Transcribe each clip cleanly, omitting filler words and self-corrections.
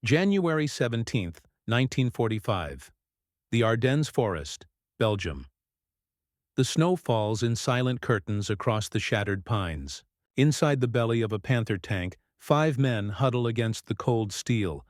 January 17, 1945. The Ardennes Forest, Belgium. The snow falls in silent curtains across the shattered pines. Inside the belly of a Panther tank, 5 men huddle against the cold steel,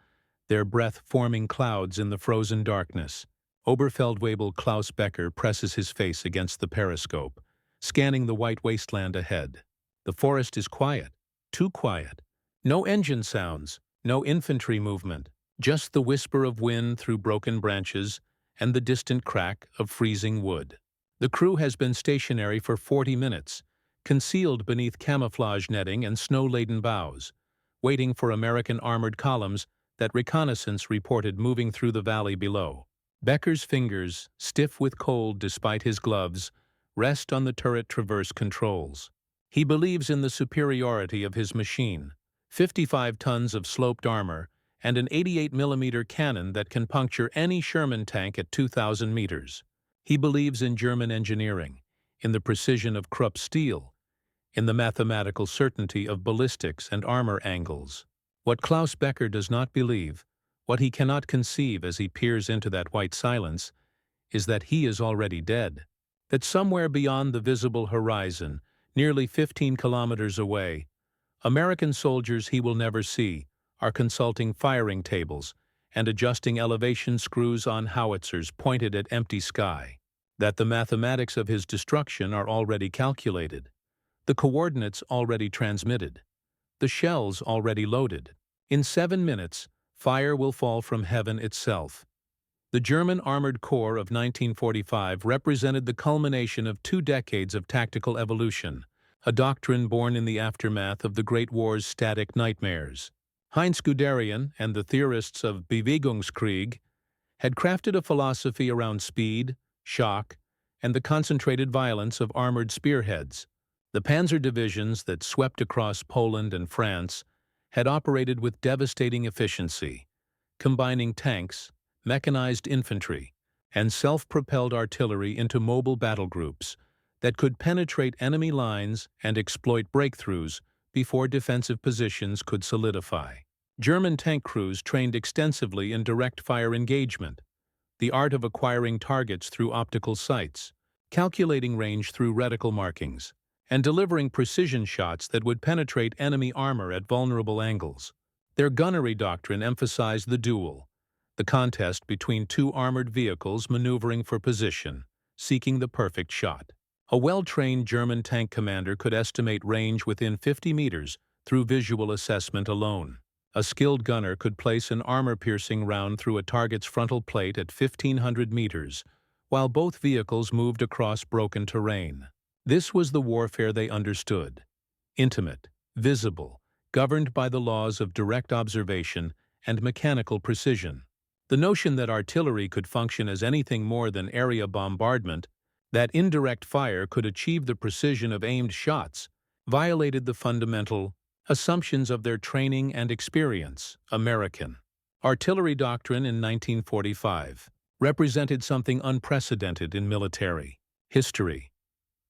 their breath forming clouds in the frozen darkness. Oberfeldwebel Klaus Becker presses his face against the periscope, scanning the white wasteland ahead. The forest is quiet, too quiet. No engine sounds, no infantry movement, just the whisper of wind through broken branches and the distant crack of freezing wood. The crew has been stationary for 40 minutes, concealed beneath camouflage netting and snow-laden boughs, waiting for American armored columns that reconnaissance reported moving through the valley below. Becker's fingers, stiff with cold despite his gloves, rest on the turret traverse controls. He believes in the superiority of his machine, 55 tons of sloped armor, and an 88mm cannon that can puncture any Sherman tank at 2,000 meters. He believes in German engineering, in the precision of Krupp steel, in the mathematical certainty of ballistics and armor angles. What Klaus Becker does not believe, what he cannot conceive as he peers into that white silence, is that he is already dead, that somewhere beyond the visible horizon, nearly 15 kilometers away, American soldiers he will never see are consulting firing tables and adjusting elevation screws on howitzers pointed at empty sky, that the mathematics of his destruction are already calculated, the coordinates already transmitted, the shells already loaded. In 7 minutes, fire will fall from heaven itself. The German Armored Corps of 1945 represented the culmination of 2 decades of tactical evolution, a doctrine born in the aftermath of the Great War's static nightmares. Heinz Guderian and the theorists of Bewegungskrieg had crafted a philosophy around speed, shock, and the concentrated violence of armored spearheads. The Panzer divisions that swept across Poland and France had operated with devastating efficiency, combining tanks, mechanized infantry, and self-propelled artillery into mobile battle groups that could penetrate enemy lines and exploit breakthroughs before defensive positions could solidify. German tank crews trained extensively in direct fire engagement, the art of acquiring targets through optical sights, calculating range through reticle markings, and delivering precision shots that would penetrate enemy armor at vulnerable angles. Their gunnery doctrine emphasized the duel, the contest between 2 armored vehicles maneuvering for position, seeking the perfect shot. A well-trained German tank commander could estimate range within 50 meters through visual assessment alone. A skilled gunner could place an armor-piercing round through a target's frontal plate at 1,500 meters, while both vehicles moved across broken terrain. This was the warfare they understood: intimate, visible, governed by the laws of direct observation and mechanical precision. The notion that artillery could function as anything more than area bombardment, that indirect fire could achieve the precision of aimed shots, violated the fundamental assumptions of their training and experience. American artillery doctrine in 1945 represented something unprecedented in military history: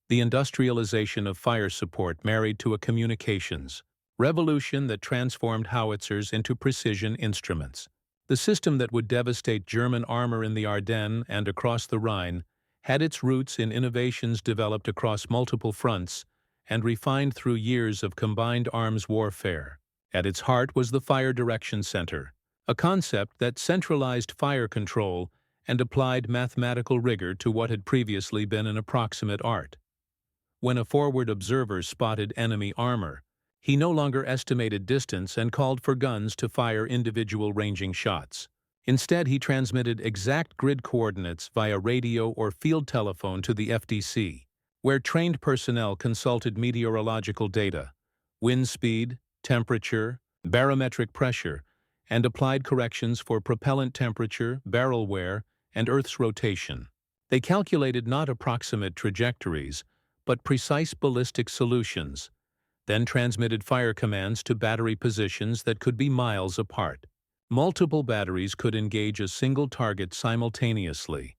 the industrialization of fire support married to a communications revolution that transformed howitzers into precision instruments. The system that would devastate German armor in the Ardennes and across the Rhine had its roots in innovations developed across multiple fronts and refined through years of combined arms warfare. At its heart was the Fire Direction Center, a concept that centralized fire control and applied mathematical rigor to what had previously been an approximate art. When a forward observer spotted enemy armor, he no longer estimated distance and called for guns to fire individual ranging shots. Instead, he transmitted exact grid coordinates via radio or field telephone to the FDC, where trained personnel consulted meteorological data, wind speed, temperature, barometric pressure, and applied corrections for propellant temperature, barrel wear, and Earth's rotation. They calculated not approximate trajectories, but precise ballistic solutions, then transmitted fire commands to battery positions that could be miles apart. Multiple batteries could engage a single target simultaneously,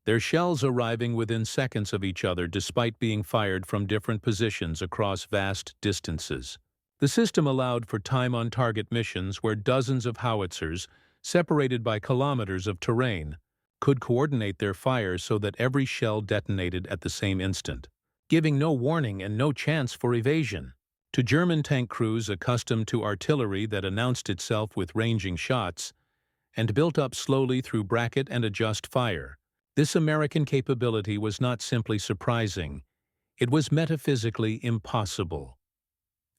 their shells arriving within seconds of each other despite being fired from different positions across vast distances. The system allowed for time-on-target missions where dozens of howitzers, separated by kilometers of terrain, could coordinate their fire so that every shell detonated at the same instant, giving no warning and no chance for evasion. To German tank crews accustomed to artillery that announced itself with ranging shots and built up slowly through bracket and adjust fire, this American capability was not simply surprising, it was metaphysically impossible.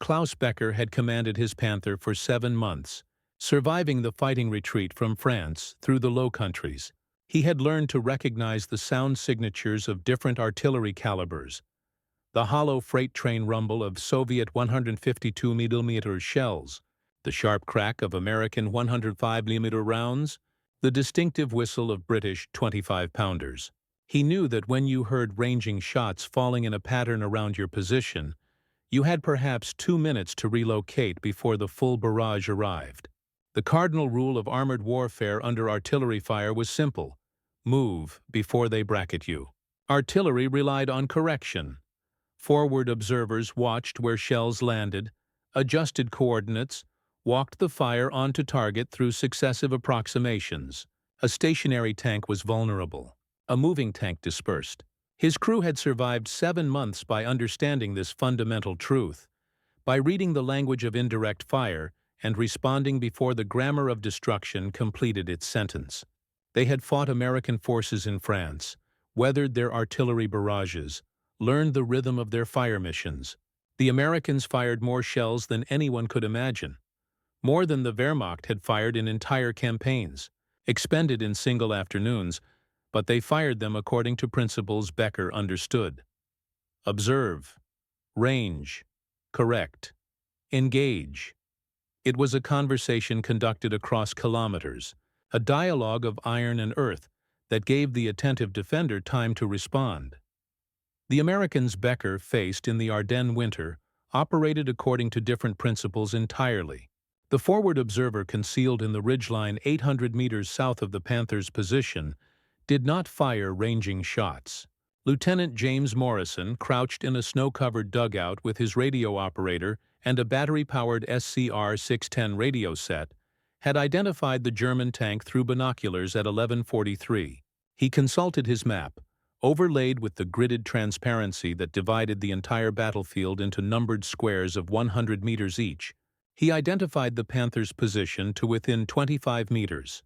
Klaus Becker had commanded his Panther for 7 months, surviving the fighting retreat from France through the Low Countries. He had learned to recognize the sound signatures of different artillery calibers, the hollow freight train rumble of Soviet 152mm shells, the sharp crack of American 105mm rounds, the distinctive whistle of British 25-pounders. He knew that when you heard ranging shots falling in a pattern around your position, you had perhaps 2 minutes to relocate before the full barrage arrived. The cardinal rule of armored warfare under artillery fire was simple: move before they bracket you. Artillery relied on correction. Forward observers watched where shells landed, adjusted coordinates, walked the fire onto target through successive approximations. A stationary tank was vulnerable. A moving tank dispersed. His crew had survived 7 months by understanding this fundamental truth, by reading the language of indirect fire and responding before the grammar of destruction completed its sentence. They had fought American forces in France, weathered their artillery barrages, learned the rhythm of their fire missions. The Americans fired more shells than anyone could imagine, more than the Wehrmacht had fired in entire campaigns, expended in single afternoons, but they fired them according to principles Becker understood. Observe, range, correct, engage. It was a conversation conducted across kilometers, a dialogue of iron and earth that gave the attentive defender time to respond. The Americans Becker faced in the Ardennes winter operated according to different principles entirely. The forward observer concealed in the ridgeline 800 meters south of the Panther's position did not fire ranging shots. Lieutenant James Morrison, crouched in a snow-covered dugout with his radio operator and a battery-powered SCR-610 radio set, had identified the German tank through binoculars at 11:43. He consulted his map, overlaid with the gridded transparency that divided the entire battlefield into numbered squares of 100 meters each. He identified the Panther's position to within 25 meters,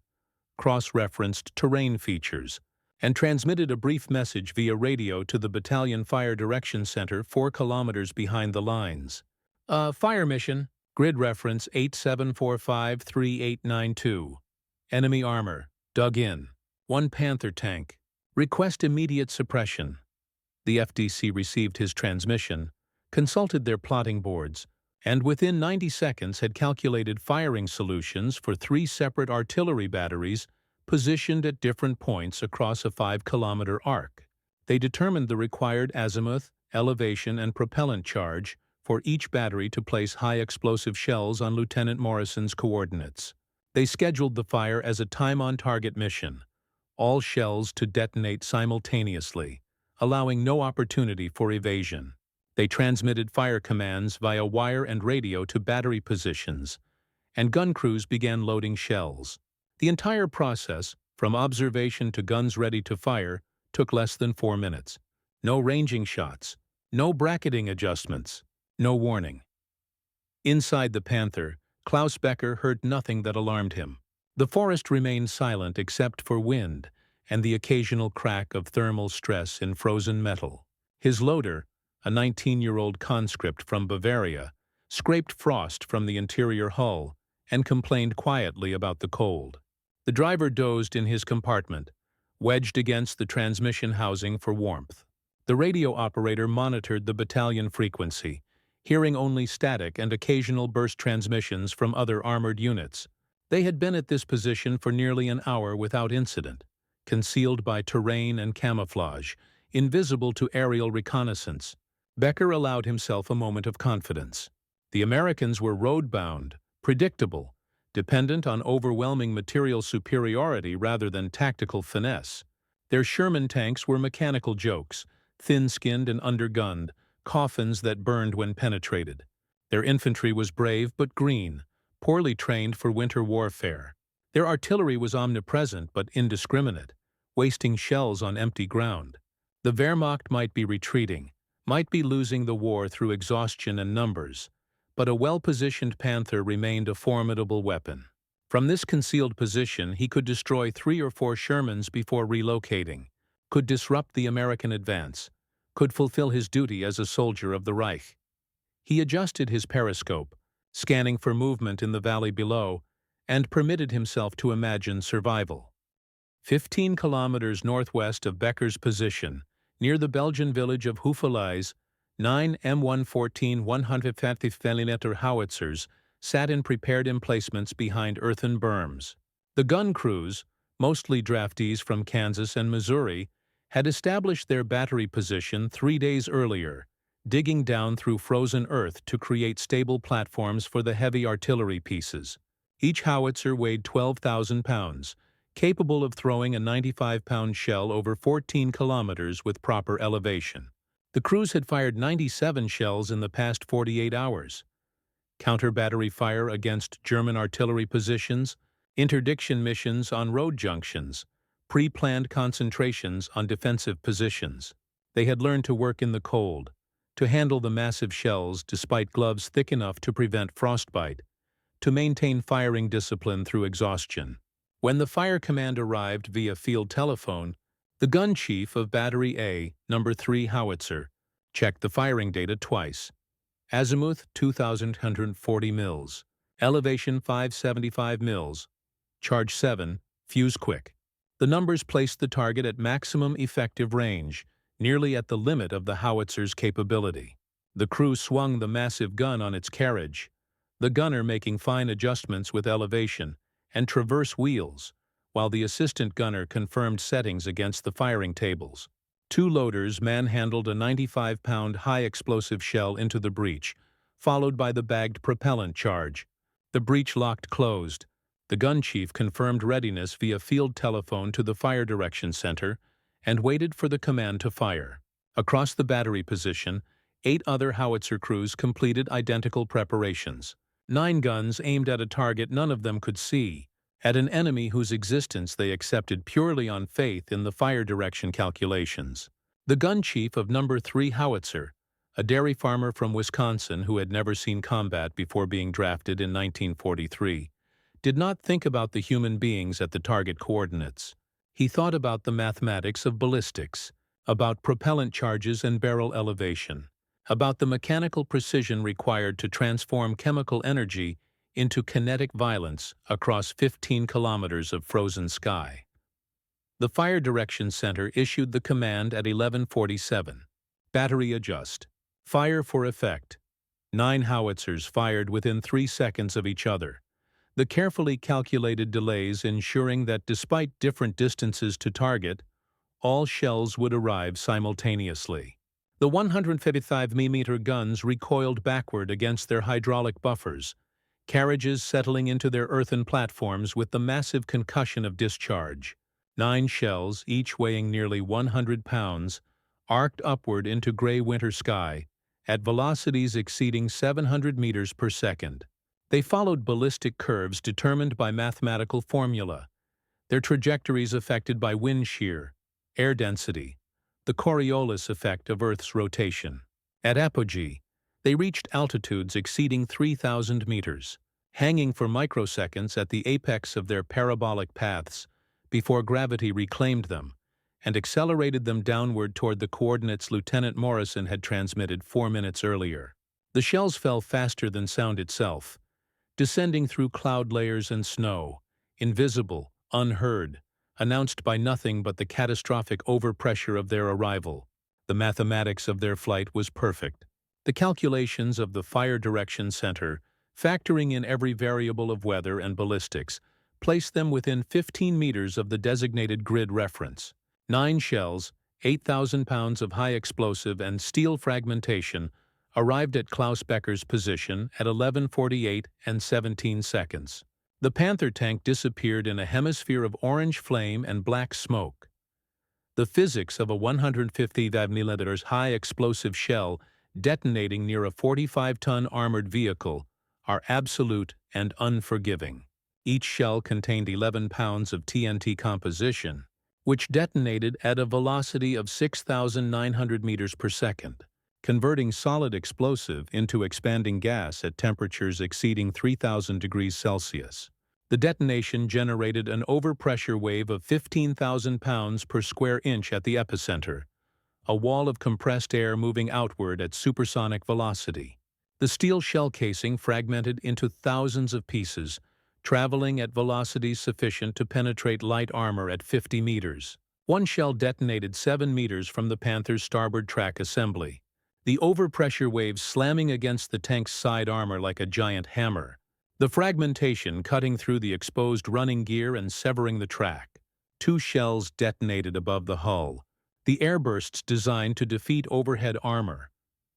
cross-referenced terrain features, and transmitted a brief message via radio to the Battalion Fire Direction Center 4 kilometers behind the lines. Fire mission, grid reference 87453892. Enemy armor, dug in. 1 Panther tank. Request immediate suppression. The FDC received his transmission, consulted their plotting boards, and within 90 seconds had calculated firing solutions for 3 separate artillery batteries positioned at different points across a 5-kilometer arc. They determined the required azimuth, elevation, and propellant charge for each battery to place high-explosive shells on Lieutenant Morrison's coordinates. They scheduled the fire as a time-on-target mission, all shells to detonate simultaneously, allowing no opportunity for evasion. They transmitted fire commands via wire and radio to battery positions, and gun crews began loading shells. The entire process, from observation to guns ready to fire, took less than 4 minutes. No ranging shots, no bracketing adjustments, no warning. Inside the Panther, Klaus Becker heard nothing that alarmed him. The forest remained silent except for wind and the occasional crack of thermal stress in frozen metal. His loader, a 19-year-old conscript from Bavaria, scraped frost from the interior hull and complained quietly about the cold. The driver dozed in his compartment, wedged against the transmission housing for warmth. The radio operator monitored the battalion frequency, hearing only static and occasional burst transmissions from other armored units. They had been at this position for nearly an hour without incident, concealed by terrain and camouflage, invisible to aerial reconnaissance. Becker allowed himself a moment of confidence. The Americans were road-bound, predictable, dependent on overwhelming material superiority rather than tactical finesse. Their Sherman tanks were mechanical jokes, thin-skinned and undergunned, coffins that burned when penetrated. Their infantry was brave but green, poorly trained for winter warfare. Their artillery was omnipresent but indiscriminate, wasting shells on empty ground. The Wehrmacht might be retreating, might be losing the war through exhaustion and numbers, but a well-positioned Panther remained a formidable weapon. From this concealed position, he could destroy 3 or 4 Shermans before relocating, could disrupt the American advance, could fulfill his duty as a soldier of the Reich. He adjusted his periscope, scanning for movement in the valley below, and permitted himself to imagine survival. 15 kilometers northwest of Becker's position, near the Belgian village of Houffalize, 9 M114 150 mm howitzers sat in prepared emplacements behind earthen berms. The gun crews, mostly draftees from Kansas and Missouri, had established their battery position 3 days earlier, digging down through frozen earth to create stable platforms for the heavy artillery pieces. Each howitzer weighed 12,000 pounds, capable of throwing a 95-pound shell over 14 kilometers with proper elevation. The crews had fired 97 shells in the past 48 hours. Counter-battery fire against German artillery positions, interdiction missions on road junctions, pre-planned concentrations on defensive positions. They had learned to work in the cold, to handle the massive shells despite gloves thick enough to prevent frostbite, to maintain firing discipline through exhaustion. When the fire command arrived via field telephone, the gun chief of Battery A, No. 3 howitzer, checked the firing data twice. Azimuth 2,140 mils, elevation 575 mils, charge 7, fuse quick. The numbers placed the target at maximum effective range, nearly at the limit of the howitzer's capability. The crew swung the massive gun on its carriage, the gunner making fine adjustments with elevation and traverse wheels, while the assistant gunner confirmed settings against the firing tables. 2 loaders manhandled a 95-pound high-explosive shell into the breech, followed by the bagged propellant charge. The breech locked closed. The gun chief confirmed readiness via field telephone to the fire direction center and waited for the command to fire. Across the battery position, 8 other howitzer crews completed identical preparations. 9 guns aimed at a target none of them could see, at an enemy whose existence they accepted purely on faith in the fire direction calculations. The gun chief of No. 3 howitzer, a dairy farmer from Wisconsin who had never seen combat before being drafted in 1943, did not think about the human beings at the target coordinates. He thought about the mathematics of ballistics, about propellant charges and barrel elevation, about the mechanical precision required to transform chemical energy into kinetic violence across 15 kilometers of frozen sky. The Fire Direction Center issued the command at 11:47. Battery adjust. Fire for effect. 9 howitzers fired within 3 seconds of each other, the carefully calculated delays ensuring that despite different distances to target, all shells would arrive simultaneously. The 155 mm guns recoiled backward against their hydraulic buffers, carriages settling into their earthen platforms with the massive concussion of discharge. 9 shells, each weighing nearly 100 pounds, arced upward into gray winter sky, at velocities exceeding 700 meters per second. They followed ballistic curves determined by mathematical formula, their trajectories affected by wind shear, air density, the Coriolis effect of Earth's rotation. At apogee, they reached altitudes exceeding 3,000 meters, hanging for microseconds at the apex of their parabolic paths before gravity reclaimed them and accelerated them downward toward the coordinates Lieutenant Morrison had transmitted 4 minutes earlier. The shells fell faster than sound itself, descending through cloud layers and snow, invisible, unheard, announced by nothing but the catastrophic overpressure of their arrival. The mathematics of their flight was perfect. The calculations of the Fire Direction Center, factoring in every variable of weather and ballistics, placed them within 15 meters of the designated grid reference. 9 shells, 8,000 pounds of high explosive and steel fragmentation arrived at Klaus Becker's position at 11:48 and 17 seconds. The Panther tank disappeared in a hemisphere of orange flame and black smoke. The physics of a 150 mm high explosive shell detonating near a 45-ton armored vehicle, are absolute and unforgiving. Each shell contained 11 pounds of TNT composition, which detonated at a velocity of 6,900 meters per second, converting solid explosive into expanding gas at temperatures exceeding 3,000 degrees Celsius. The detonation generated an overpressure wave of 15,000 pounds per square inch at the epicenter, a wall of compressed air moving outward at supersonic velocity. The steel shell casing fragmented into thousands of pieces, traveling at velocities sufficient to penetrate light armor at 50 meters. One shell detonated 7 meters from the Panther's starboard track assembly, the overpressure waves slamming against the tank's side armor like a giant hammer, the fragmentation cutting through the exposed running gear and severing the track. 2 shells detonated above the hull, the airbursts designed to defeat overhead armor.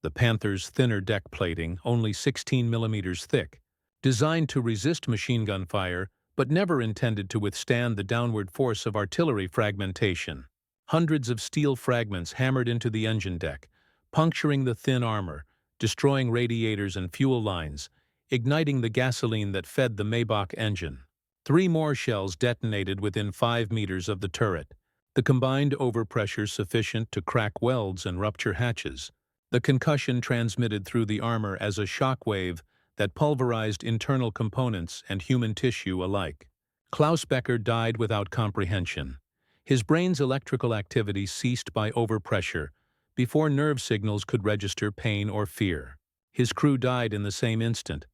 The Panther's thinner deck plating, only 16 millimeters thick, designed to resist machine gun fire but never intended to withstand the downward force of artillery fragmentation. Hundreds of steel fragments hammered into the engine deck, puncturing the thin armor, destroying radiators and fuel lines, igniting the gasoline that fed the Maybach engine. 3 more shells detonated within 5 meters of the turret, the combined overpressure sufficient to crack welds and rupture hatches. The concussion transmitted through the armor as a shock wave that pulverized internal components and human tissue alike. Klaus Becker died without comprehension. His brain's electrical activity ceased by overpressure, before nerve signals could register pain or fear. His crew died in the same instant,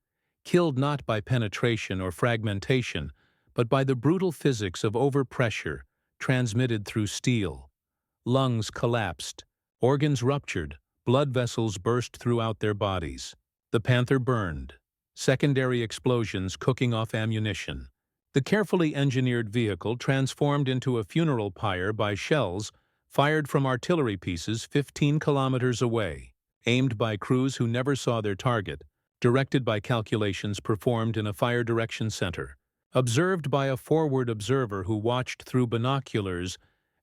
killed not by penetration or fragmentation, but by the brutal physics of overpressure transmitted through steel. Lungs collapsed, organs ruptured, blood vessels burst throughout their bodies. The Panther burned, secondary explosions cooking off ammunition. The carefully engineered vehicle transformed into a funeral pyre by shells fired from artillery pieces 15 kilometers away, aimed by crews who never saw their target, directed by calculations performed in a fire direction center, observed by a forward observer who watched through binoculars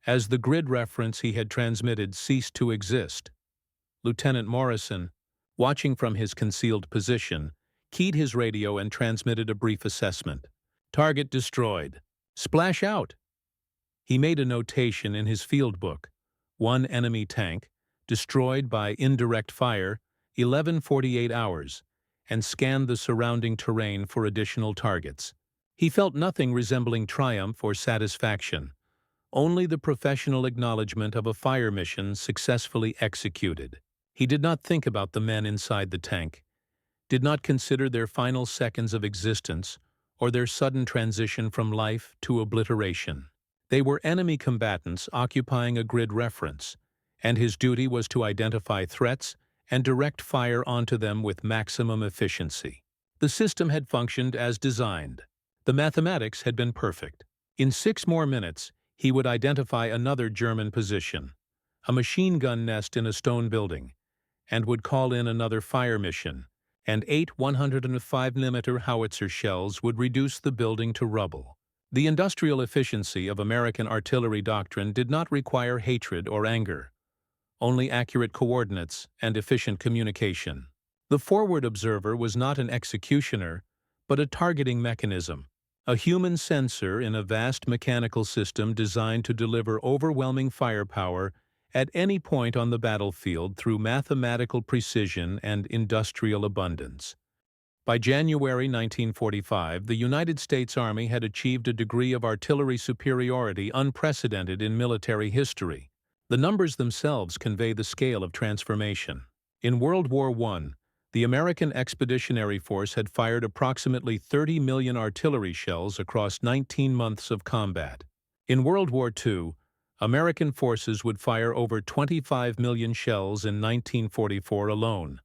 as the grid reference he had transmitted ceased to exist. Lieutenant Morrison, watching from his concealed position, keyed his radio and transmitted a brief assessment. Target destroyed. Splash out. He made a notation in his field book. 1 enemy tank, destroyed by indirect fire, 11:48 hours, and scanned the surrounding terrain for additional targets. He felt nothing resembling triumph or satisfaction, only the professional acknowledgement of a fire mission successfully executed. He did not think about the men inside the tank, did not consider their final seconds of existence or their sudden transition from life to obliteration. They were enemy combatants occupying a grid reference, and his duty was to identify threats and direct fire onto them with maximum efficiency. The system had functioned as designed. The mathematics had been perfect. In 6 more minutes, he would identify another German position, a machine gun nest in a stone building, and would call in another fire mission, and 8 105mm howitzer shells would reduce the building to rubble. The industrial efficiency of American artillery doctrine did not require hatred or anger, only accurate coordinates and efficient communication. The forward observer was not an executioner, but a targeting mechanism, a human sensor in a vast mechanical system designed to deliver overwhelming firepower at any point on the battlefield through mathematical precision and industrial abundance. By January 1945, the United States Army had achieved a degree of artillery superiority unprecedented in military history. The numbers themselves convey the scale of transformation. In World War I, the American Expeditionary Force had fired approximately 30 million artillery shells across 19 months of combat. In World War II, American forces would fire over 25 million shells in 1944 alone,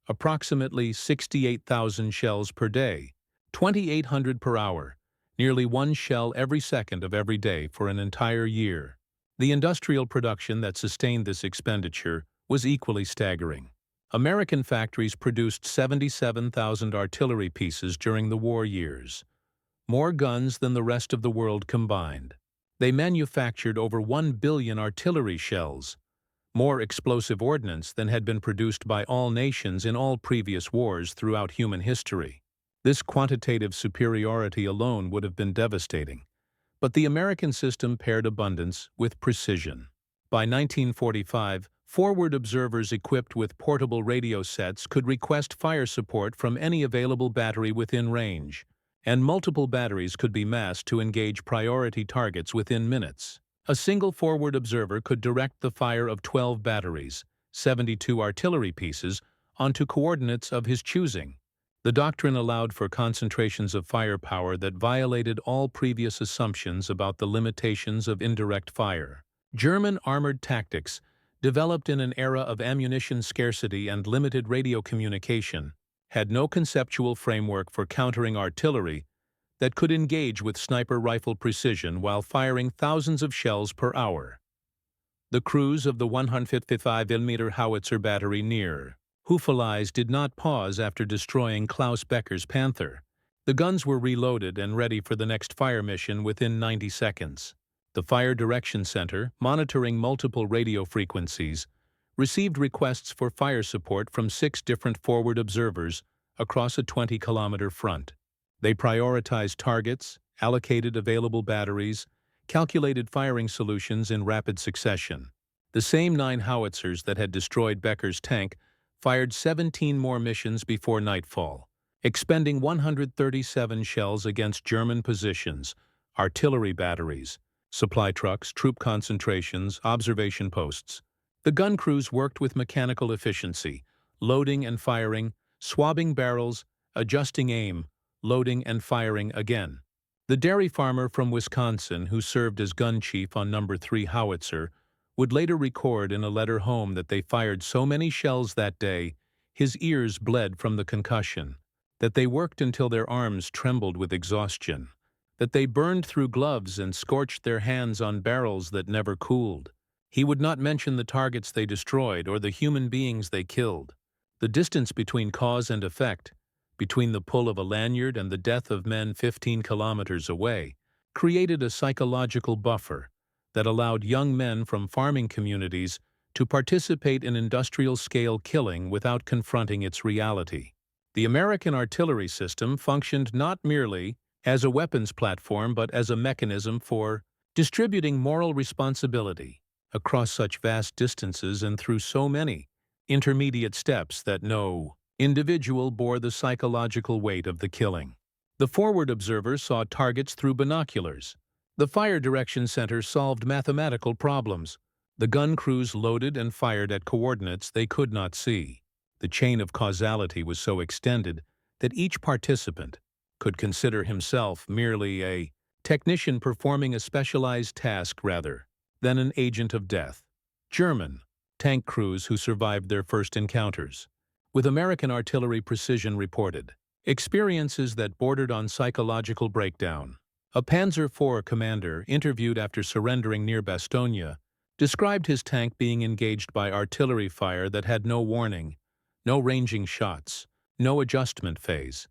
approximately 68,000 shells per day, 2,800 per hour, nearly 1 shell every second of every day for an entire year. The industrial production that sustained this expenditure was equally staggering. American factories produced 77,000 artillery pieces during the war years, more guns than the rest of the world combined. They manufactured over 1 billion artillery shells, more explosive ordnance than had been produced by all nations in all previous wars throughout human history. This quantitative superiority alone would have been devastating. But the American system paired abundance with precision. By 1945, forward observers equipped with portable radio sets could request fire support from any available battery within range, and multiple batteries could be massed to engage priority targets within minutes. A single forward observer could direct the fire of 12 batteries, 72 artillery pieces, onto coordinates of his choosing. The doctrine allowed for concentrations of firepower that violated all previous assumptions about the limitations of indirect fire. German armored tactics, developed in an era of ammunition scarcity and limited radio communication, had no conceptual framework for countering artillery that could engage with sniper rifle precision while firing thousands of shells per hour. The crews of the 155mm howitzer battery near Hufeleis did not pause after destroying Klaus Becker's Panther. The guns were reloaded and ready for the next fire mission within 90 seconds. The Fire Direction Center, monitoring multiple radio frequencies, received requests for fire support from 6 different forward observers across a 20-kilometer front. They prioritized targets, allocated available batteries, calculated firing solutions in rapid succession. The same 9 howitzers that had destroyed Becker's tank fired 17 more missions before nightfall, expending 137 shells against German positions, artillery batteries, supply trucks, troop concentrations, observation posts. The gun crews worked with mechanical efficiency, loading and firing, swabbing barrels, adjusting aim, loading and firing again. The dairy farmer from Wisconsin, who served as gun chief on No. 3 howitzer, would later record in a letter home that they fired so many shells that day, his ears bled from the concussion, that they worked until their arms trembled with exhaustion, that they burned through gloves and scorched their hands on barrels that never cooled. He would not mention the targets they destroyed or the human beings they killed. The distance between cause and effect, between the pull of a lanyard and the death of men 15 kilometers away, created a psychological buffer that allowed young men from farming communities to participate in industrial-scale killing without confronting its reality. The American artillery system functioned not merely as a weapons platform but as a mechanism for distributing moral responsibility across such vast distances and through so many intermediate steps that no individual bore the psychological weight of the killing. The forward observer saw targets through binoculars. The Fire Direction Center solved mathematical problems. The gun crews loaded and fired at coordinates they could not see. The chain of causality was so extended that each participant could consider himself merely a technician performing a specialized task rather than an agent of death. German tank crews who survived their first encounters with American artillery precision reported experiences that bordered on psychological breakdown. A Panzer IV commander, interviewed after surrendering near Bastogne, described his tank being engaged by artillery fire that had no warning, no ranging shots, no adjustment phase.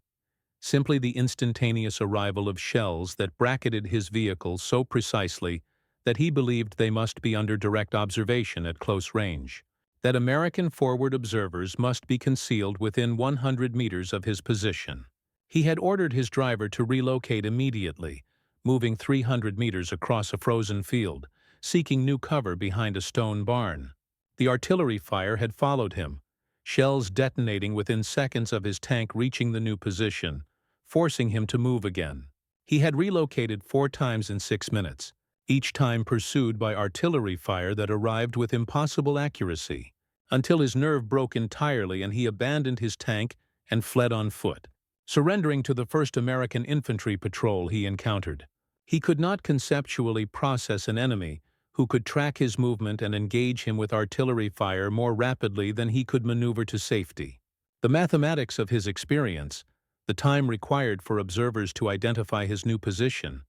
Simply the instantaneous arrival of shells that bracketed his vehicle so precisely that he believed they must be under direct observation at close range, that American forward observers must be concealed within 100 meters of his position. He had ordered his driver to relocate immediately, moving 300 meters across a frozen field, seeking new cover behind a stone barn. The artillery fire had followed him, shells detonating within seconds of his tank reaching the new position, forcing him to move again. He had relocated 4 times in 6 minutes, each time pursued by artillery fire that arrived with impossible accuracy, until his nerve broke entirely and he abandoned his tank and fled on foot, surrendering to the first American infantry patrol he encountered. He could not conceptually process an enemy who could track his movement and engage him with artillery fire more rapidly than he could maneuver to safety. The mathematics of his experience, the time required for observers to identify his new position,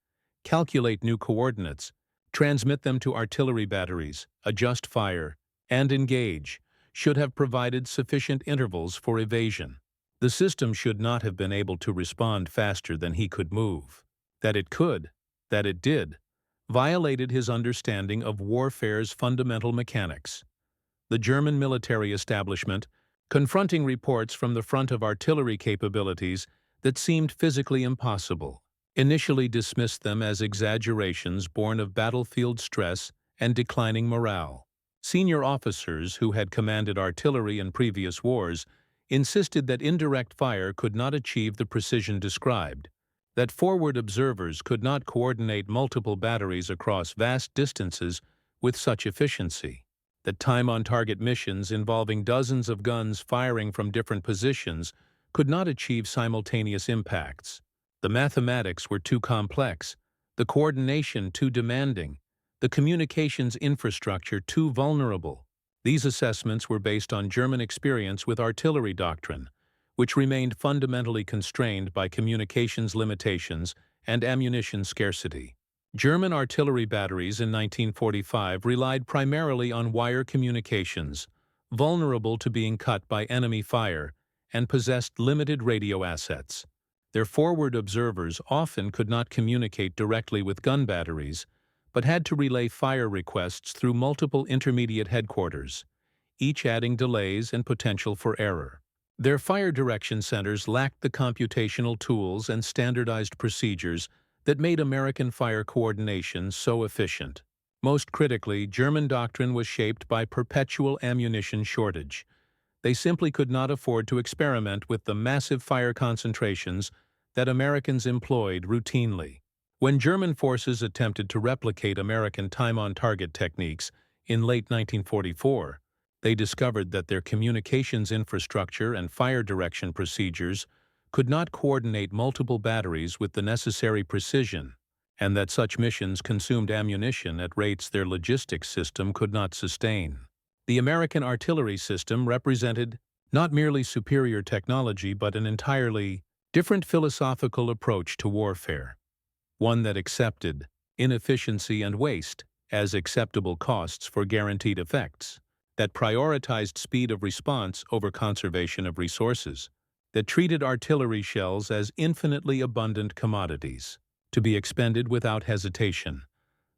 calculate new coordinates, transmit them to artillery batteries, adjust fire, and engage, should have provided sufficient intervals for evasion. The system should not have been able to respond faster than he could move. That it could, that it did, violated his understanding of warfare's fundamental mechanics. the German military establishment, confronting reports from the front of artillery capabilities that seemed physically impossible, initially dismissed them as exaggerations born of battlefield stress and declining morale. Senior officers who had commanded artillery in previous wars insisted that indirect fire could not achieve the precision described, that forward observers could not coordinate multiple batteries across vast distances with such efficiency, that time-on-target missions involving dozens of guns firing from different positions could not achieve simultaneous impacts. The mathematics were too complex, the coordination too demanding, the communications infrastructure too vulnerable. These assessments were based on German experience with artillery doctrine, which remained fundamentally constrained by communications limitations and ammunition scarcity. German artillery batteries in 1945 relied primarily on wire communications, vulnerable to being cut by enemy fire, and possessed limited radio assets. Their forward observers often could not communicate directly with gun batteries, but had to relay fire requests through multiple intermediate headquarters, each adding delays and potential for error. Their fire direction centers lacked the computational tools and standardized procedures that made American fire coordination so efficient. Most critically, German doctrine was shaped by perpetual ammunition shortage. They simply could not afford to experiment with the massive fire concentrations that Americans employed routinely. When German forces attempted to replicate American time-on-target techniques in late 1944, they discovered that their communications infrastructure and fire direction procedures could not coordinate multiple batteries with the necessary precision, and that such missions consumed ammunition at rates their logistics system could not sustain. The American artillery system represented not merely superior technology but an entirely different philosophical approach to warfare, one that accepted inefficiency and waste as acceptable costs for guaranteed effects, that prioritized speed of response over conservation of resources, that treated artillery shells as infinitely abundant commodities, to be expended without hesitation.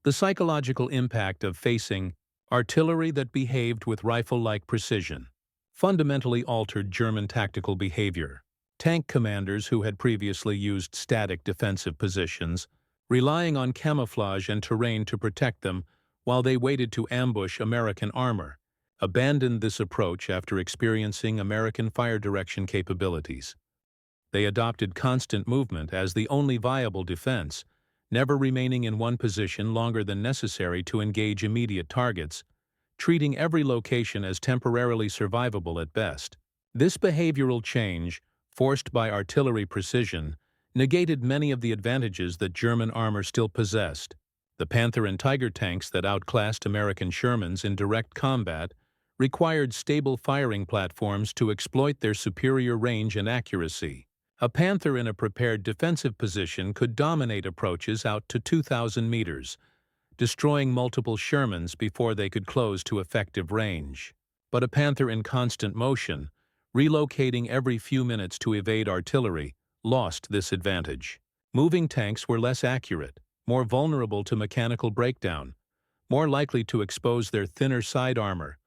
The psychological impact of facing artillery that behaved with rifle-like precision fundamentally altered German tactical behavior. Tank commanders who had previously used static defensive positions, relying on camouflage and terrain to protect them while they waited to ambush American armor, abandoned this approach after experiencing American fire direction capabilities. They adopted constant movement as the only viable defense, never remaining in one position longer than necessary to engage immediate targets, treating every location as temporarily survivable at best. This behavioral change, forced by artillery precision, negated many of the advantages that German armor still possessed. The Panther and Tiger tanks that outclassed American Shermans in direct combat required stable firing platforms to exploit their superior range and accuracy. A Panther in a prepared defensive position could dominate approaches out to 2,000 meters, destroying multiple Shermans before they could close to effective range. But a Panther in constant motion, relocating every few minutes to evade artillery, lost this advantage. Moving tanks were less accurate, more vulnerable to mechanical breakdown, more likely to expose their thinner side armor,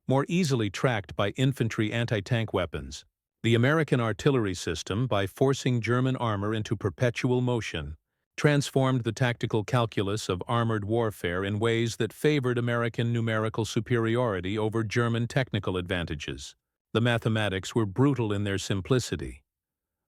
more easily tracked by infantry anti-tank weapons. The American artillery system, by forcing German armor into perpetual motion, transformed the tactical calculus of armored warfare in ways that favored American numerical superiority over German technical advantages. The mathematics were brutal in their simplicity.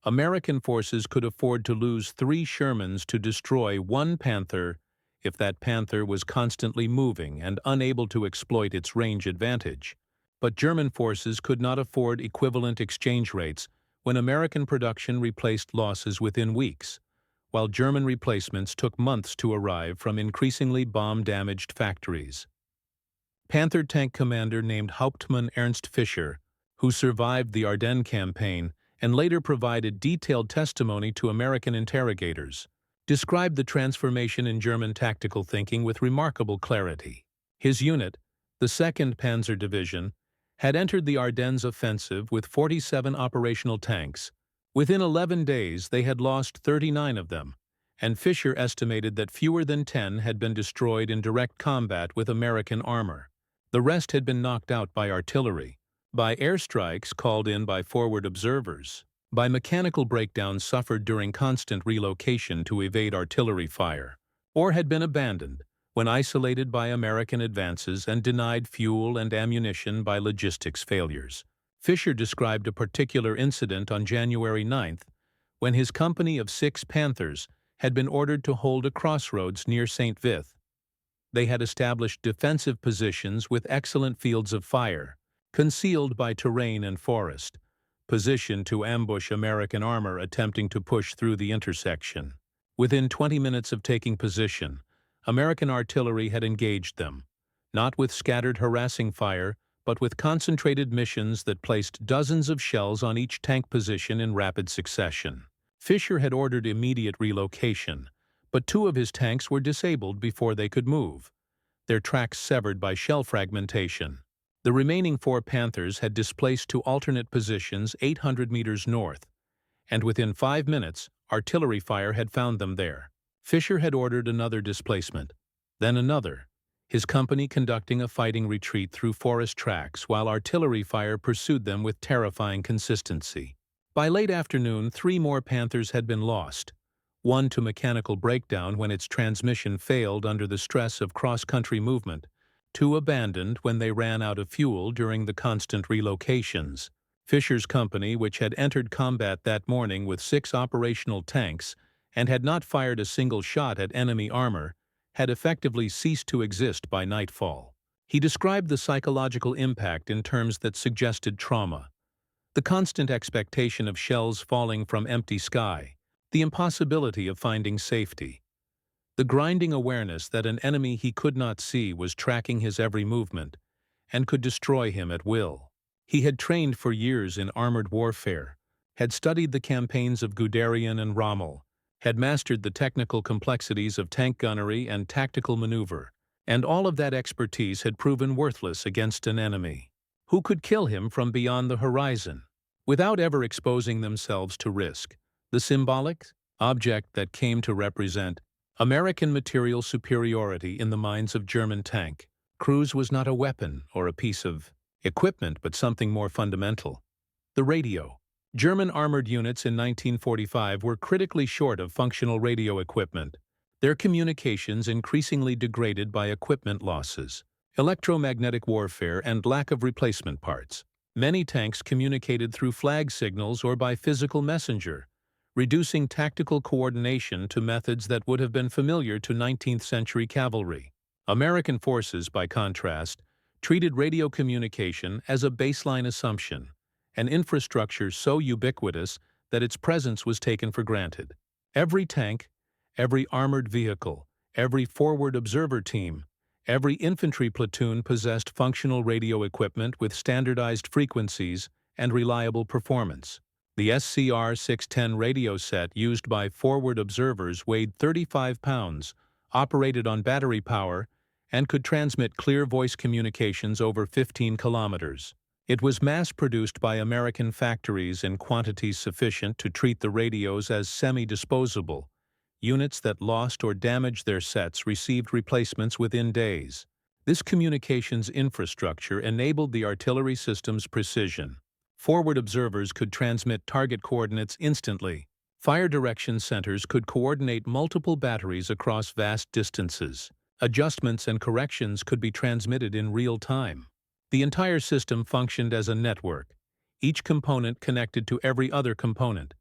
American forces could afford to lose 3 Shermans to destroy 1 Panther if that Panther was constantly moving and unable to exploit its range advantage. But German forces could not afford equivalent exchange rates when American production replaced losses within weeks, while German replacements took months to arrive from increasingly bomb-damaged factories. Panther tank commander named Hauptmann Ernst Fischer, who survived the Ardennes campaign and later provided detailed testimony to American interrogators, described the transformation in German tactical thinking with remarkable clarity. His unit, the 2nd Panzer Division, had entered the Ardennes offensive with 47 operational tanks. Within 11 days, they had lost 39 of them, and Fischer estimated that fewer than 10 had been destroyed in direct combat with American armor. The rest had been knocked out by artillery, by airstrikes called in by forward observers, by mechanical breakdowns suffered during constant relocation to evade artillery fire, or had been abandoned when isolated by American advances and denied fuel and ammunition by logistics failures. Fisher described a particular incident on January 9th when his company of 6 Panthers had been ordered to hold a crossroads near St. Vith. They had established defensive positions with excellent fields of fire, concealed by terrain and forest, positioned to ambush American armor attempting to push through the intersection. Within 20 minutes of taking position, American artillery had engaged them, not with scattered harassing fire, but with concentrated missions that placed dozens of shells on each tank position in rapid succession. Fisher had ordered immediate relocation, but 2 of his tanks were disabled before they could move, their tracks severed by shell fragmentation. The remaining 4 Panthers had displaced to alternate positions 800 meters north, and within 5 minutes, artillery fire had found them there. Fisher had ordered another displacement, then another, his company conducting a fighting retreat through forest tracks while artillery fire pursued them with terrifying consistency. By late afternoon, 3 more Panthers had been lost, 1 to mechanical breakdown when its transmission failed under the stress of cross-country movement, 2 abandoned when they ran out of fuel during the constant relocations. Fisher's company, which had entered combat that morning with 6 operational tanks and had not fired a single shot at enemy armor, had effectively ceased to exist by nightfall. He described the psychological impact in terms that suggested trauma. The constant expectation of shells falling from empty sky, the impossibility of finding safety, the grinding awareness that an enemy he could not see was tracking his every movement and could destroy him at will. He had trained for years in armored warfare, had studied the campaigns of Guderian and Rommel, had mastered the technical complexities of tank gunnery and tactical maneuver, and all of that expertise had proven worthless against an enemy who could kill him from beyond the horizon, without ever exposing themselves to risk. The symbolic object that came to represent American material superiority in the minds of German tank crews was not a weapon or a piece of equipment, but something more fundamental: the radio. German armored units in 1945 were critically short of functional radio equipment, their communications increasingly degraded by equipment losses, electromagnetic warfare, and lack of replacement parts. Many tanks communicated through flag signals or by physical messenger, reducing tactical coordination to methods that would have been familiar to 19th-century cavalry. American forces, by contrast, treated radio communication as a baseline assumption, an infrastructure so ubiquitous that its presence was taken for granted. Every tank, every armored vehicle, every forward observer team, every infantry platoon possessed functional radio equipment with standardized frequencies and reliable performance. The SCR-610 radio set used by forward observers weighed 35 pounds, operated on battery power, and could transmit clear voice communications over 15 kilometers. It was mass-produced by American factories in quantities sufficient to treat the radios as semi-disposable. Units that lost or damaged their sets received replacements within days. This communications infrastructure enabled the artillery system's precision. Forward observers could transmit target coordinates instantly. Fire direction centers could coordinate multiple batteries across vast distances. Adjustments and corrections could be transmitted in real time. The entire system functioned as a network, each component connected to every other component,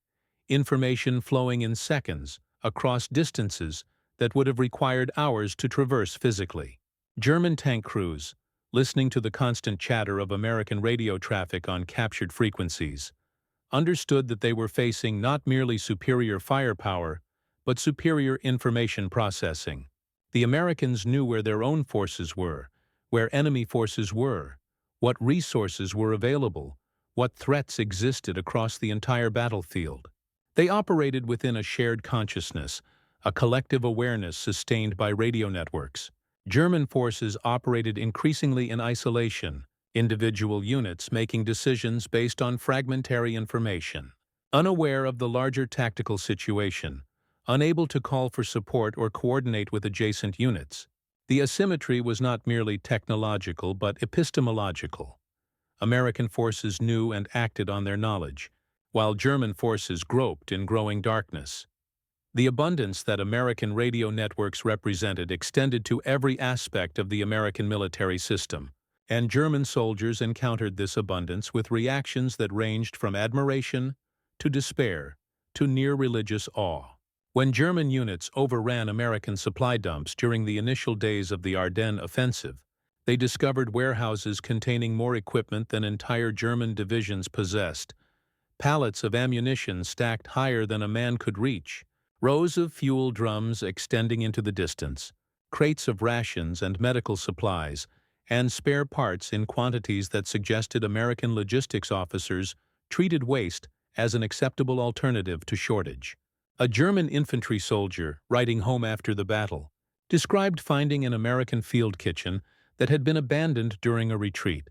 information flowing in seconds across distances that would have required hours to traverse physically. German tank crews, listening to the constant chatter of American radio traffic on captured frequencies, understood that they were facing not merely superior firepower, but superior information processing. The Americans knew where their own forces were, where enemy forces were, what resources were available, what threats existed across the entire battlefield. They operated within a shared consciousness, a collective awareness sustained by radio networks. German forces operated increasingly in isolation, individual units making decisions based on fragmentary information, unaware of the larger tactical situation, unable to call for support or coordinate with adjacent units. The asymmetry was not merely technological but epistemological. American forces knew and acted on their knowledge, while German forces groped in growing darkness. The abundance that American radio networks represented extended to every aspect of the American military system, and German soldiers encountered this abundance with reactions that ranged from admiration to despair to near religious awe. When German units overran American supply dumps during the initial days of the Ardennes offensive, they discovered warehouses containing more equipment than entire German divisions possessed, pallets of ammunition stacked higher than a man could reach, rows of fuel drums extending into the distance, crates of rations and medical supplies, and spare parts in quantities that suggested American logistics officers treated waste as an acceptable alternative to shortage. A German infantry soldier, writing home after the battle, described finding an American field kitchen that had been abandoned during a retreat.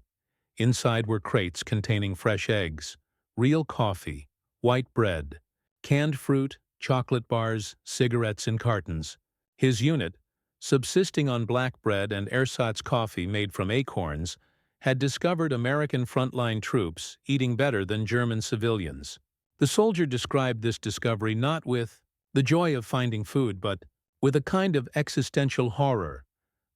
Inside were crates containing fresh eggs, real coffee, white bread, canned fruit, chocolate bars, cigarettes in cartons. His unit, subsisting on black bread and ersatz coffee made from acorns, had discovered American frontline troops eating better than German civilians. The soldier described this discovery not with the joy of finding food, but with a kind of existential horror,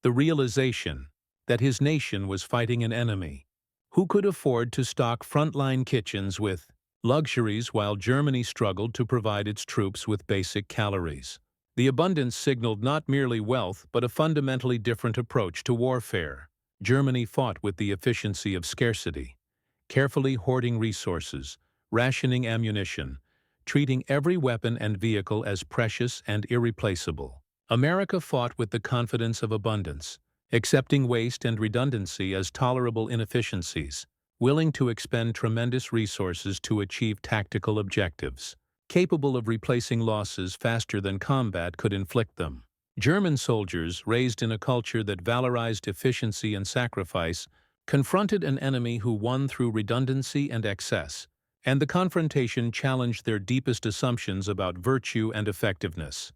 the realization that his nation was fighting an enemy. Who could afford to stock frontline kitchens with luxuries while Germany struggled to provide its troops with basic calories? The abundance signaled not merely wealth but a fundamentally different approach to warfare. Germany fought with the efficiency of scarcity, carefully hoarding resources, rationing ammunition, treating every weapon and vehicle as precious and irreplaceable. America fought with the confidence of abundance, accepting waste and redundancy as tolerable inefficiencies, willing to expend tremendous resources to achieve tactical objectives, capable of replacing losses faster than combat could inflict them. German soldiers, raised in a culture that valorized efficiency and sacrifice, confronted an enemy who won through redundancy and excess, and the confrontation challenged their deepest assumptions about virtue and effectiveness.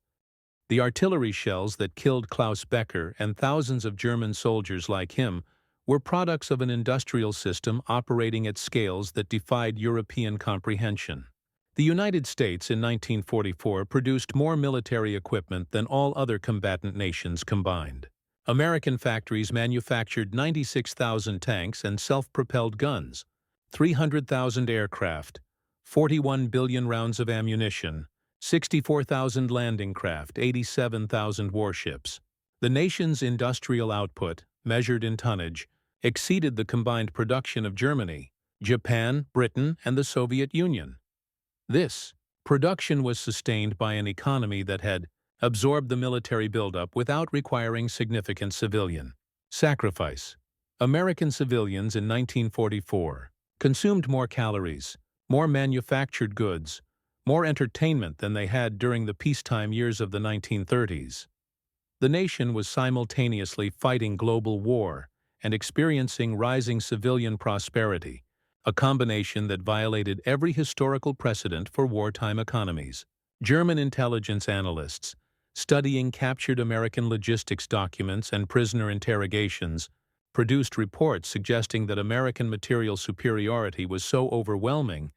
The artillery shells that killed Klaus Becker and thousands of German soldiers like him were products of an industrial system operating at scales that defied European comprehension. The United States in 1944 produced more military equipment than all other combatant nations combined. American factories manufactured 96,000 tanks and self-propelled guns, 300,000 aircraft, 41 billion rounds of ammunition, 64,000 landing craft, 87,000 warships. The nation's industrial output, measured in tonnage, exceeded the combined production of Germany, Japan, Britain, and the Soviet Union. This production was sustained by an economy that had absorbed the military buildup without requiring significant civilian sacrifice. American civilians in 1944 consumed more calories, more manufactured goods, more entertainment than they had during the peacetime years of the 1930s. The nation was simultaneously fighting global war and experiencing rising civilian prosperity, a combination that violated every historical precedent for wartime economies. German intelligence analysts, studying captured American logistics documents and prisoner interrogations, produced reports suggesting that American material superiority was so overwhelming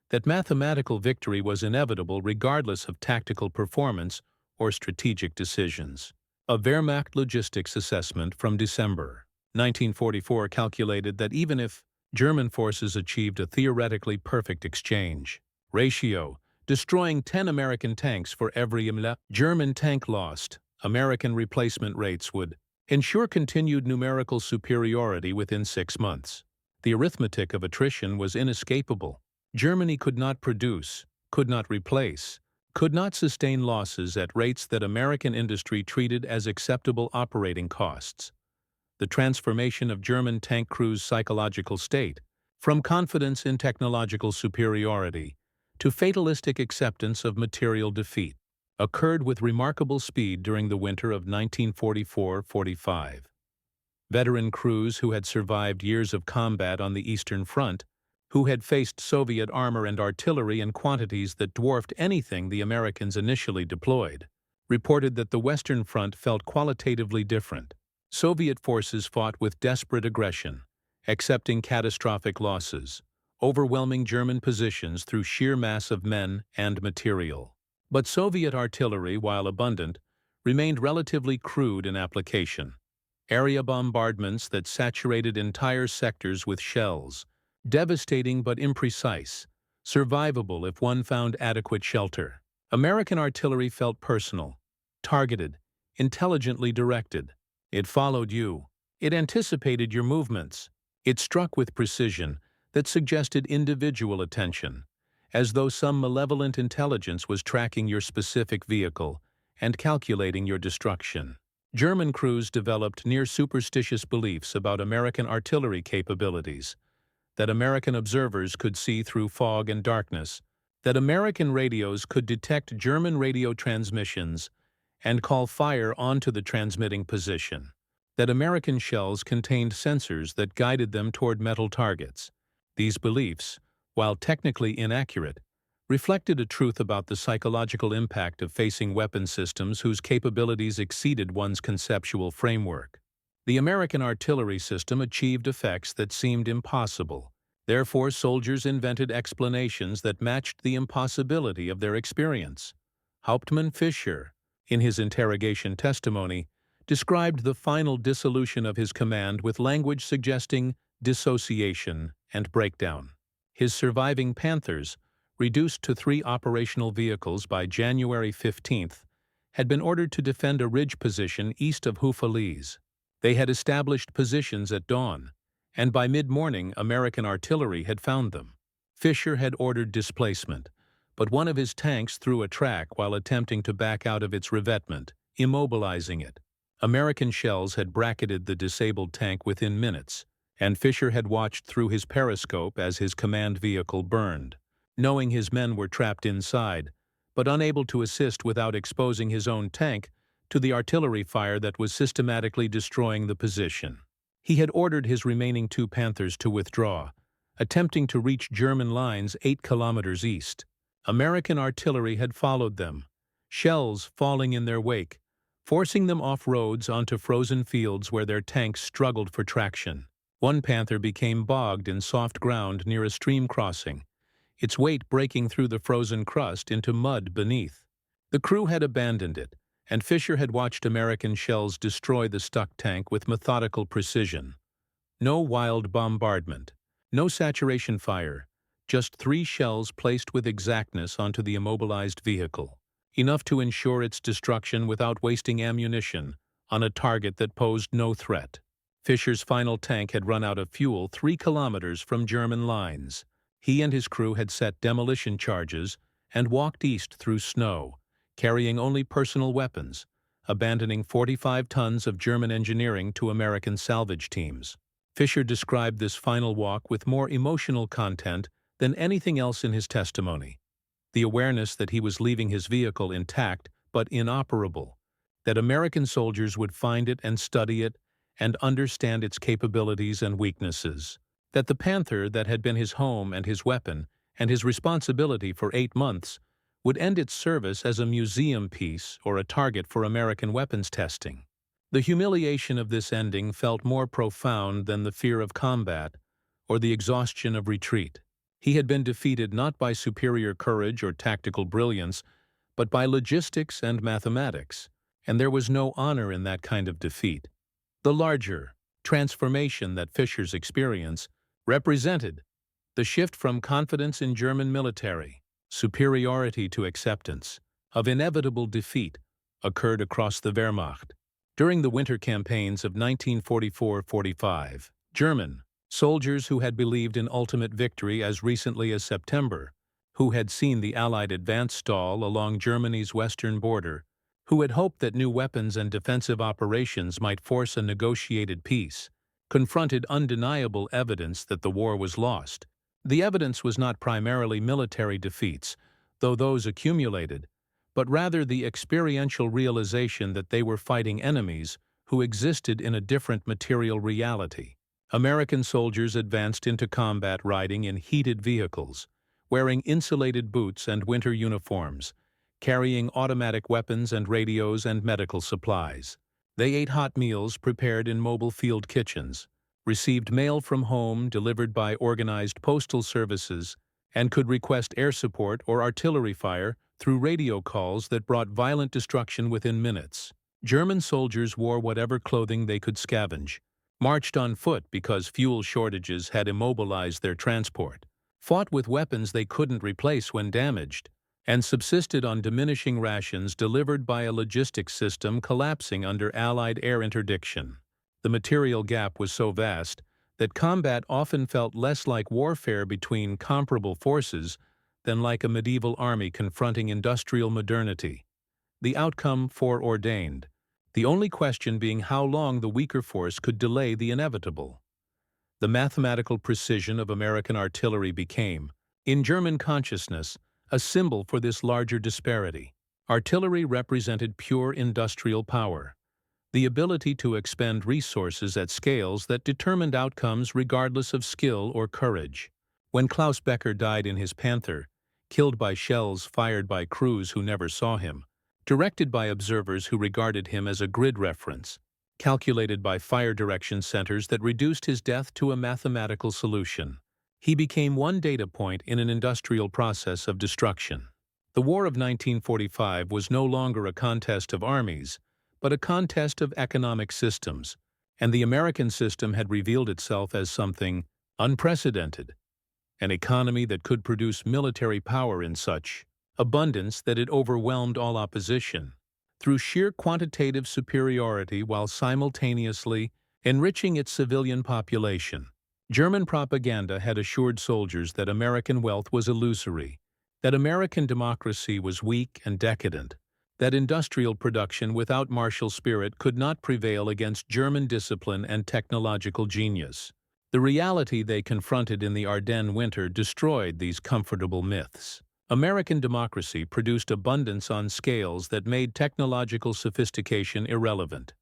that mathematical victory was inevitable regardless of tactical performance or strategic decisions. A Wehrmacht logistics assessment from December 1944 calculated that even if German forces achieved a theoretically perfect exchange ratio, destroying 10 American tanks for every German tank lost, American replacement rates would ensure continued numerical superiority within 6 months. The arithmetic of attrition was inescapable. Germany could not produce, could not replace, could not sustain losses at rates that American industry treated as acceptable operating costs. The transformation of German tank crews' psychological state, from confidence in technological superiority to fatalistic acceptance of material defeat, occurred with remarkable speed during the winter of 1944-45. Veteran crews who had survived years of combat on the Eastern Front, who had faced Soviet armor and artillery in quantities that dwarfed anything the Americans initially deployed, reported that the Western Front felt qualitatively different. Soviet forces fought with desperate aggression, accepting catastrophic losses, overwhelming German positions through sheer mass of men and material. But Soviet artillery, while abundant, remained relatively crude in application. Area bombardments that saturated entire sectors with shells, devastating but imprecise, survivable if one found adequate shelter. American artillery felt personal, targeted, intelligently directed. It followed you. It anticipated your movements. It struck with precision that suggested individual attention, as though some malevolent intelligence was tracking your specific vehicle and calculating your destruction. German crews developed near-superstitious beliefs about American artillery capabilities, that American observers could see through fog and darkness, that American radios could detect German radio transmissions and call fire onto the transmitting position, that American shells contained sensors that guided them toward metal targets. These beliefs, while technically inaccurate, reflected a truth about the psychological impact of facing weapon systems whose capabilities exceeded one's conceptual framework. The American artillery system achieved effects that seemed impossible. Therefore, soldiers invented explanations that matched the impossibility of their experience. Hauptmann Fischer, in his interrogation testimony, described the final dissolution of his command with language suggesting dissociation and breakdown. His surviving Panthers, reduced to 3 operational vehicles by January 15th, had been ordered to defend a ridge position east of Houffalize. They had established positions at dawn, and by mid-morning American artillery had found them. Fischer had ordered displacement, but one of his tanks threw a track while attempting to back out of its revetment, immobilizing it. American shells had bracketed the disabled tank within minutes, and Fischer had watched through his periscope as his command vehicle burned. Knowing his men were trapped inside, but unable to assist without exposing his own tank to the artillery fire that was systematically destroying the position, he had ordered his remaining 2 Panthers to withdraw, attempting to reach German lines 8 kilometers east. American artillery had followed them, shells falling in their wake, forcing them off roads onto frozen fields where their tanks struggled for traction. One Panther became bogged in soft ground near a stream crossing, its weight breaking through the frozen crust into mud beneath. The crew had abandoned it, and Fischer had watched American shells destroy the stuck tank with methodical precision. No wild bombardment, no saturation fire, just 3 shells placed with exactness onto the immobilized vehicle, enough to ensure its destruction without wasting ammunition on a target that posed no threat. Fischer's final tank had run out of fuel 3 kilometers from German lines. He and his crew had set demolition charges and walked east through snow, carrying only personal weapons, abandoning 45 tons of German engineering to American salvage teams. Fischer described this final walk with more emotional content than anything else in his testimony. The awareness that he was leaving his vehicle intact but inoperable, that American soldiers would find it and study it and understand its capabilities and weaknesses, that the Panther that had been his home and his weapon and his responsibility for 8 months would end its service as a museum piece or a target for American weapons testing. The humiliation of this ending felt more profound than the fear of combat or the exhaustion of retreat. He had been defeated not by superior courage or tactical brilliance, but by logistics and mathematics, and there was no honor in that kind of defeat. The larger transformation that Fischer's experience represented, the shift from confidence in German military, superiority to acceptance, of inevitable defeat, occurred across the Wehrmacht. During the winter campaigns of 1944–45, German soldiers who had believed in ultimate victory as recently as September, who had seen the Allied advance stall along Germany's western border, who had hoped that new weapons and defensive operations might force a negotiated peace, confronted undeniable evidence that the war was lost. The evidence was not primarily military defeats, though those accumulated, but rather the experiential realization that they were fighting enemies who existed in a different material reality. American soldiers advanced into combat riding in heated vehicles, wearing insulated boots and winter uniforms, carrying automatic weapons and radios and medical supplies. They ate hot meals prepared in mobile field kitchens, received mail from home delivered by organized postal services, and could request air support or artillery fire through radio calls that brought violent destruction within minutes. German soldiers wore whatever clothing they could scavenge, marched on foot because fuel shortages had immobilized their transport, fought with weapons they couldn't replace when damaged, and subsisted on diminishing rations delivered by a logistics system collapsing under Allied air interdiction. The material gap was so vast that combat often felt less like warfare between comparable forces than like a medieval army confronting industrial modernity. The outcome foreordained, the only question being how long the weaker force could delay the inevitable. The mathematical precision of American artillery became, in German consciousness, a symbol for this larger disparity. Artillery represented pure industrial power, the ability to expend resources at scales that determined outcomes regardless of skill or courage. When Klaus Becker died in his Panther, killed by shells fired by crews who never saw him, directed by observers who regarded him as a grid reference, calculated by fire direction centers that reduced his death to a mathematical solution, he became one data point in an industrial process of destruction. The War of 1945 was no longer a contest of armies, but a contest of economic systems, and the American system had revealed itself as something unprecedented, an economy that could produce military power in such abundance that it overwhelmed all opposition, through sheer quantitative superiority while simultaneously enriching its civilian population. German propaganda had assured soldiers that American wealth was illusory, that American democracy was weak and decadent, that industrial production without martial spirit could not prevail against German discipline and technological genius. The reality they confronted in the Ardennes winter destroyed these comfortable myths. American democracy produced abundance on scales that made technological sophistication irrelevant.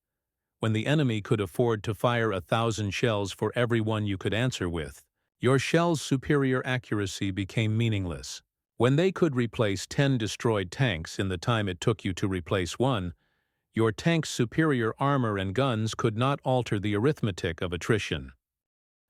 When the enemy could afford to fire 1,000 shells for every one you could answer with, your shell's superior accuracy became meaningless. When they could replace 10 destroyed tanks in the time it took you to replace one, your tank's superior armor and guns could not alter the arithmetic of attrition.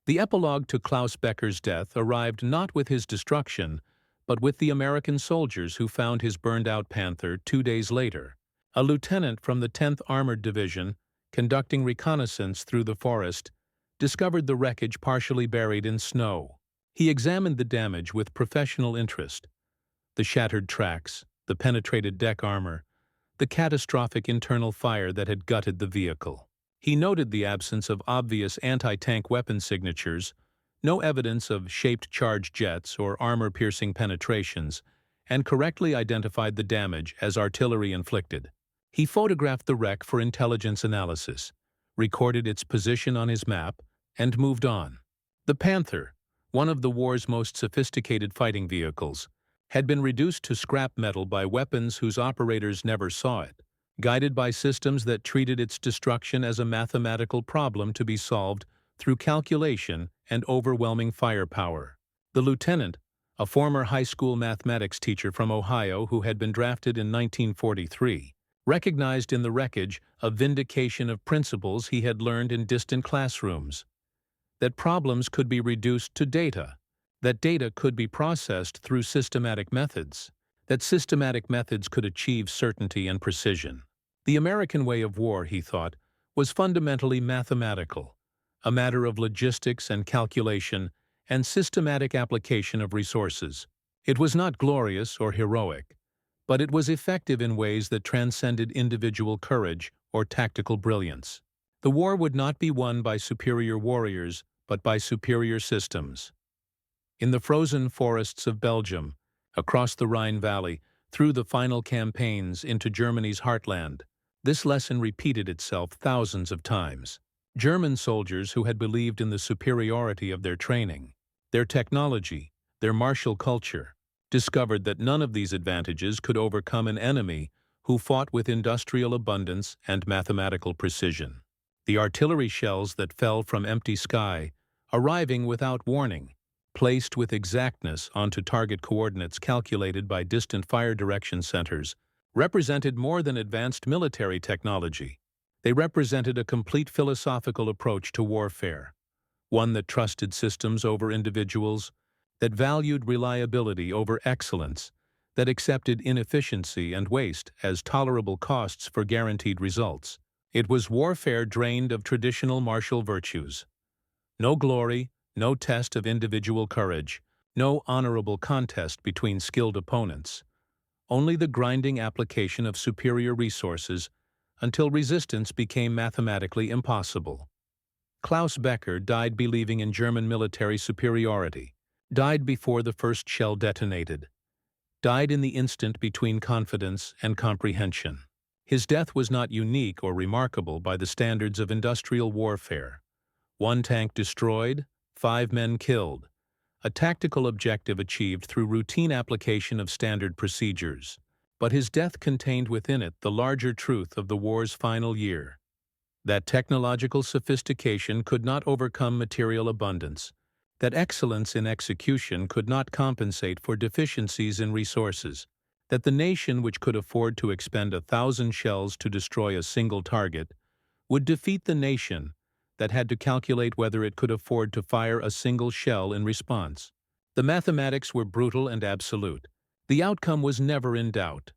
The epilogue to Klaus Becker's death arrived not with his destruction, but with the American soldiers who found his burned-out Panther 2 days later. A lieutenant from the 10th Armored Division, conducting reconnaissance through the forest, discovered the wreckage partially buried in snow. He examined the damage with professional interest: the shattered tracks, the penetrated deck armor, the catastrophic internal fire that had gutted the vehicle. He noted the absence of obvious anti-tank weapon signatures, no evidence of shaped charge jets or armor-piercing penetrations, and correctly identified the damage as artillery inflicted. He photographed the wreck for intelligence analysis, recorded its position on his map, and moved on. The Panther, one of the war's most sophisticated fighting vehicles, had been reduced to scrap metal by weapons whose operators never saw it, guided by systems that treated its destruction as a mathematical problem to be solved through calculation and overwhelming firepower. The lieutenant, a former high school mathematics teacher from Ohio who had been drafted in 1943, recognized in the wreckage a vindication of principles he had learned in distant classrooms: that problems could be reduced to data, that data could be processed through systematic methods, that systematic methods could achieve certainty and precision. The American way of war, he thought, was fundamentally mathematical, a matter of logistics and calculation and systematic application of resources. It was not glorious or heroic, but it was effective in ways that transcended individual courage or tactical brilliance. The war would not be won by superior warriors, but by superior systems. In the frozen forests of Belgium, across the Rhine Valley, through the final campaigns into Germany's heartland, this lesson repeated itself thousands of times. German soldiers who had believed in the superiority of their training, their technology, their martial culture, discovered that none of these advantages could overcome an enemy who fought with industrial abundance and mathematical precision. The artillery shells that fell from empty sky, arriving without warning, placed with exactness onto target coordinates calculated by distant fire direction centers, represented more than advanced military technology. They represented a complete philosophical approach to warfare, one that trusted systems over individuals, that valued reliability over excellence, that accepted inefficiency and waste as tolerable costs for guaranteed results. It was warfare drained of traditional martial virtues. No glory, no test of individual courage, no honorable contest between skilled opponents. Only the grinding application of superior resources until resistance became mathematically impossible. Klaus Becker died believing in German military superiority, died before the first shell detonated, died in the instant between confidence and comprehension. His death was not unique or remarkable by the standards of industrial warfare. 1 tank destroyed, 5 men killed, a tactical objective achieved through routine application of standard procedures. But his death contained within it the larger truth of the war's final year: that technological sophistication could not overcome material abundance, that excellence in execution could not compensate for deficiencies in resources, that the nation which could afford to expend 1,000 shells to destroy a single target would defeat the nation that had to calculate whether it could afford to fire a single shell in response. The mathematics were brutal and absolute. The outcome was never in doubt.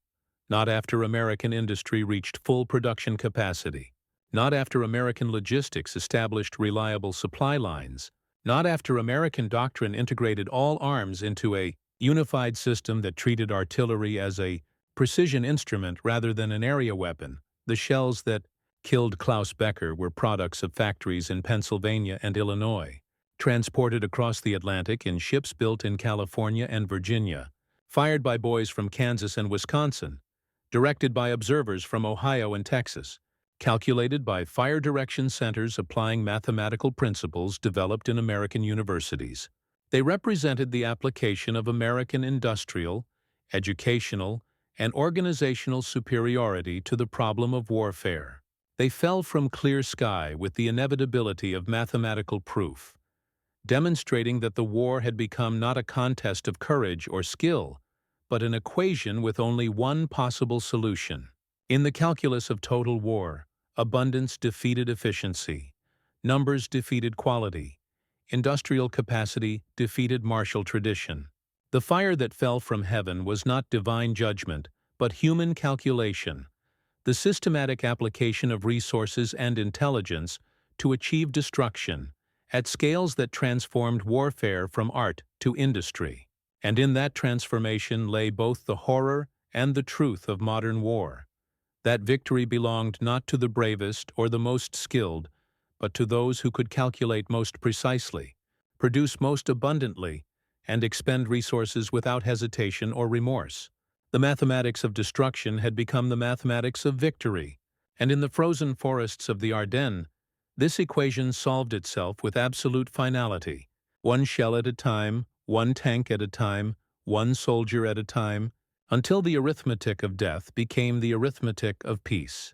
Not after American industry reached full production capacity. Not after American logistics established reliable supply lines. Not after American doctrine integrated all arms into a unified system that treated artillery as a precision instrument rather than an area weapon. The shells that killed Klaus Becker were products of factories in Pennsylvania and Illinois, transported across the Atlantic in ships built in California and Virginia, fired by boys from Kansas and Wisconsin, directed by observers from Ohio and Texas, calculated by fire direction centers applying mathematical principles developed in American universities. They represented the application of American industrial, educational, and organizational superiority to the problem of warfare. They fell from clear sky with the inevitability of mathematical proof, demonstrating that the war had become not a contest of courage or skill, but an equation with only one possible solution. In the calculus of total war, abundance defeated efficiency, numbers defeated quality, industrial capacity defeated martial tradition. The fire that fell from heaven was not divine judgment, but human calculation, the systematic application of resources and intelligence to achieve destruction at scales that transformed warfare from art to industry. And in that transformation lay both the horror and the truth of modern war. That victory belonged not to the bravest or the most skilled, but to those who could calculate most precisely, produce most abundantly, and expend resources without hesitation or remorse. The mathematics of destruction had become the mathematics of victory, and in the frozen forests of the Ardennes, this equation solved itself with absolute finality. 1 shell at a time, 1 tank at a time, 1 soldier at a time, until the arithmetic of death became the arithmetic of peace.